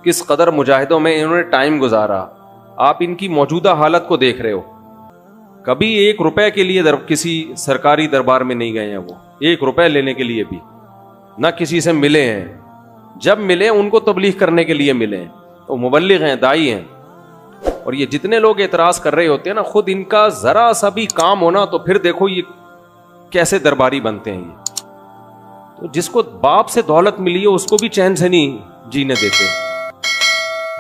کس قدر مجاہدوں میں انہوں نے ٹائم گزارا. آپ ان کی موجودہ حالت کو دیکھ رہے ہو. کبھی 1 روپے کے لیے کسی سرکاری دربار میں نہیں گئے ہیں وہ, 1 روپے لینے کے لیے بھی نہ کسی سے ملے ہیں. جب ملے ان کو تبلیغ کرنے کے لیے ملے. وہ مبلغ ہیں, دائی ہیں. اور یہ جتنے لوگ اعتراض کر رہے ہوتے ہیں نا, خود ان کا ذرا سا بھی کام ہونا تو پھر دیکھو یہ کیسے درباری بنتے ہیں. یہ تو جس کو باپ سے دولت ملی ہے اس کو بھی چین سے نہیں جینے دیتے.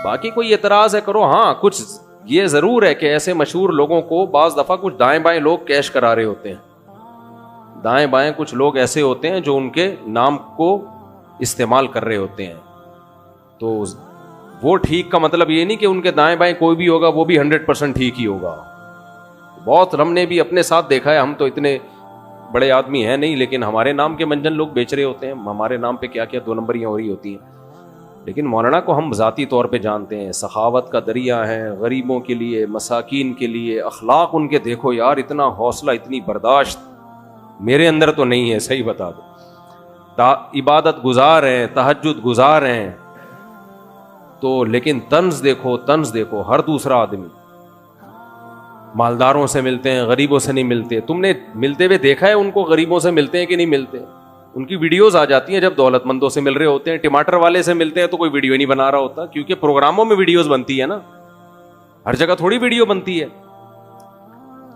باقی کوئی اعتراض ہے کرو. ہاں کچھ یہ ضرور ہے کہ ایسے مشہور لوگوں کو بعض دفعہ کچھ دائیں بائیں لوگ کیش کرا رہے ہوتے ہیں. دائیں بائیں کچھ لوگ ایسے ہوتے ہیں جو ان کے نام کو استعمال کر رہے ہوتے ہیں. تو وہ ٹھیک کا مطلب یہ نہیں کہ ان کے دائیں بائیں کوئی بھی ہوگا وہ بھی 100% ٹھیک ہی ہوگا. بہت ہم نے بھی اپنے ساتھ دیکھا ہے. ہم تو اتنے بڑے آدمی ہیں نہیں, لیکن ہمارے نام کے منجن لوگ بیچ رہے ہوتے ہیں. ہمارے نام پہ کیا کیا 2 نمبریاں ہو رہی ہوتی ہیں. لیکن مولانا کو ہم ذاتی طور پہ جانتے ہیں, سخاوت کا دریا ہیں, غریبوں کے لیے, مساکین کے لیے. اخلاق ان کے دیکھو یار, اتنا حوصلہ, اتنی برداشت میرے اندر تو نہیں ہے, صحیح بتا دو. عبادت گزار ہیں, تہجد گزار ہیں. تو لیکن طنز دیکھو, طنز دیکھو. ہر دوسرا آدمی مالداروں سے ملتے ہیں, غریبوں سے نہیں ملتے. تم نے ملتے ہوئے دیکھا ہے ان کو غریبوں سے ملتے ہیں کہ نہیں ملتے؟ ان کی ویڈیوز آ جاتی ہیں جب دولت مندوں سے مل رہے ہوتے ہیں. ٹماٹر والے سے ملتے ہیں تو کوئی ویڈیو نہیں بنا رہا ہوتا, کیونکہ پروگراموں میں ویڈیوز بنتی ہے نا, ہر جگہ تھوڑی ویڈیو بنتی ہے.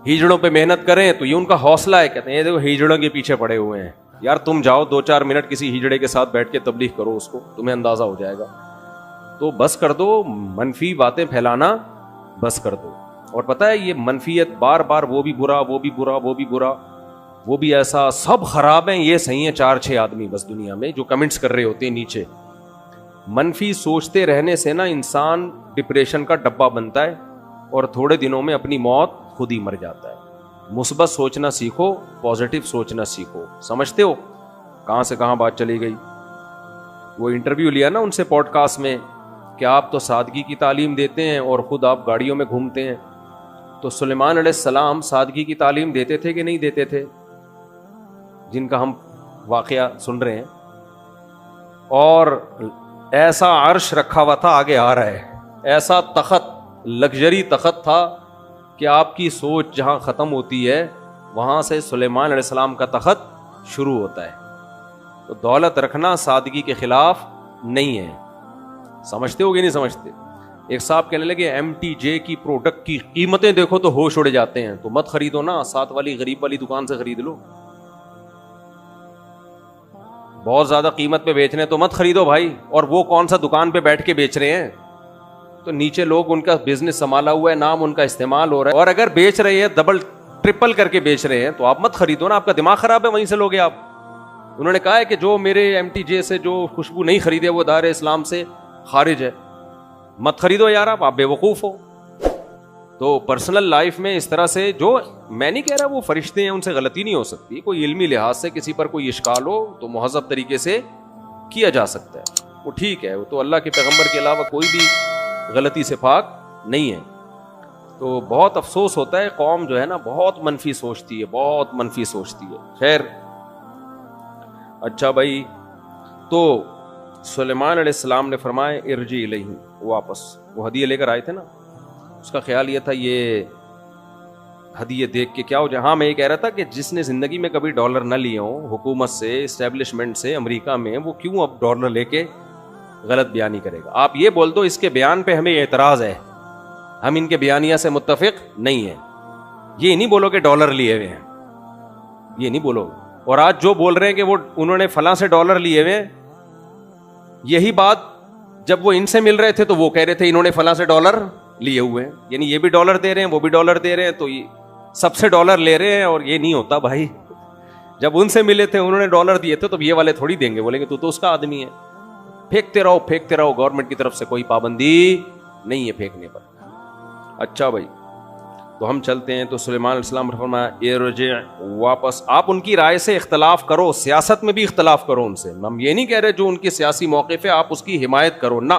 ہیجڑوں پہ محنت کریں تو یہ ان کا حوصلہ ہے. کہتے ہیں یہ دیکھو ہیجڑوں کے پیچھے پڑے ہوئے ہیں. یار تم جاؤ 2-4 منٹ کسی ہیجڑے کے ساتھ بیٹھ کے تبلیغ کرو, اس کو تمہیں اندازہ ہو جائے گا. تو بس کر دو منفی باتیں پھیلانا, بس کر دو. اور پتہ ہے یہ منفیت بار بار, وہ بھی برا, وہ بھی برا, وہ بھی برا, وہ بھی ایسا, سب خراب ہیں, یہ صحیح ہیں 4-6 آدمی بس دنیا میں جو کمنٹس کر رہے ہوتے ہیں نیچے. منفی سوچتے رہنے سے نا انسان ڈپریشن کا ڈبہ بنتا ہے اور تھوڑے دنوں میں اپنی موت خود ہی مر جاتا ہے. مثبت سوچنا سیکھو, پازیٹیو سوچنا سیکھو. سمجھتے ہو کہاں سے کہاں بات چلی گئی. وہ انٹرویو لیا نا ان سے پوڈ کاسٹ میں کہ آپ تو سادگی کی تعلیم دیتے ہیں اور خود آپ گاڑیوں میں گھومتے ہیں. تو سلیمان علیہ السلام سادگی کی تعلیم دیتے تھے کہ نہیں دیتے تھے, جن کا ہم واقعہ سن رہے ہیں. اور ایسا عرش رکھا ہوا تھا, آگے آ رہا ہے, ایسا تخت, لگژری تخت تھا کہ آپ کی سوچ جہاں ختم ہوتی ہے وہاں سے سلیمان علیہ السلام کا تخت شروع ہوتا ہے. تو دولت رکھنا سادگی کے خلاف نہیں ہے. سمجھتے ہو کہ نہیں سمجھتے؟ ایک صاحب کہنے لگے MTJ کی پروڈکٹ کی قیمتیں دیکھو تو ہوش اڑ جاتے ہیں, تو مت خریدو نا, ساتھ والی غریب والی دکان سے خرید لو. بہت زیادہ قیمت پہ بیچ رہے ہیں تو مت خریدو بھائی. اور وہ کون سا دکان پہ بیٹھ کے بیچ رہے ہیں, تو نیچے لوگ ان کا بزنس سنبھالا ہوا ہے, نام ان کا استعمال ہو رہا ہے. اور اگر بیچ رہے ہیں ڈبل ٹرپل کر کے بیچ رہے ہیں تو آپ مت خریدو نا, آپ کا دماغ خراب ہے, وہیں سے لوگے آپ. انہوں نے کہا ہے کہ جو میرے MTJ سے جو خوشبو نہیں خریدے وہ دار اسلام سے خارج ہے. مت خریدو یار, آپ بے وقوف ہو. تو پرسنل لائف میں اس طرح سے, جو میں نہیں کہہ رہا وہ فرشتے ہیں ان سے غلطی نہیں ہو سکتی, کوئی علمی لحاظ سے کسی پر کوئی اشکال ہو تو مہذب طریقے سے کیا جا سکتا ہے, وہ ٹھیک ہے. وہ تو اللہ کے پیغمبر کے علاوہ کوئی بھی غلطی سے پاک نہیں ہے. تو بہت افسوس ہوتا ہے, قوم جو ہے نا بہت منفی سوچتی ہے, بہت منفی سوچتی ہے. خیر اچھا بھائی, تو سلیمان علیہ السلام نے فرمایا ارجی الیہم, واپس. وہ ہدیہ لے کر آئے تھے نا, اس کا خیال یہ تھا یہ ہدیہ دیکھ کے کیا ہو جائے. ہاں میں یہ کہہ رہا تھا کہ جس نے زندگی میں کبھی ڈالر نہ لیے ہوں حکومت سے, اسٹیبلشمنٹ سے, امریکہ میں, وہ کیوں اب ڈالر لے کے غلط بیانی کرے گا. آپ یہ بول دو اس کے بیان پہ ہمیں اعتراض ہے, ہم ان کے بیانیہ سے متفق نہیں ہیں. یہ نہیں بولو کہ ڈالر لیے ہوئے ہیں, یہ نہیں بولو. اور آج جو بول رہے ہیں کہ وہ انہوں نے فلاں سے ڈالر لیے ہوئے ہیں, یہی بات جب وہ ان سے مل رہے تھے تو وہ کہہ رہے تھے انہوں نے فلاں سے ڈالر لیے ہوئے ہیں. یعنی یہ بھی ڈالر دے رہے ہیں, وہ بھی ڈالر دے رہے ہیں, تو یہ سب سے ڈالر لے رہے ہیں. اور یہ نہیں ہوتا بھائی, جب ان سے ملے تھے انہوں نے ڈالر دیے تھے تو یہ والے تھوڑی دیں گے, بولیں گے تو اس کا آدمی ہے. پھینکتے رہو پھینکتے رہو, گورنمنٹ کی طرف سے کوئی پابندی نہیں ہے پھینکنے پر. اچھا بھائی, تو ہم چلتے ہیں. تو سلیمان علیہ السلام نے فرمایا ارجع, واپس. آپ ان کی رائے سے اختلاف کرو, سیاست میں بھی اختلاف کرو ان سے. ہم یہ نہیں کہہ رہے جو ان کی سیاسی موقف ہے آپ اس کی حمایت کرو, نہ.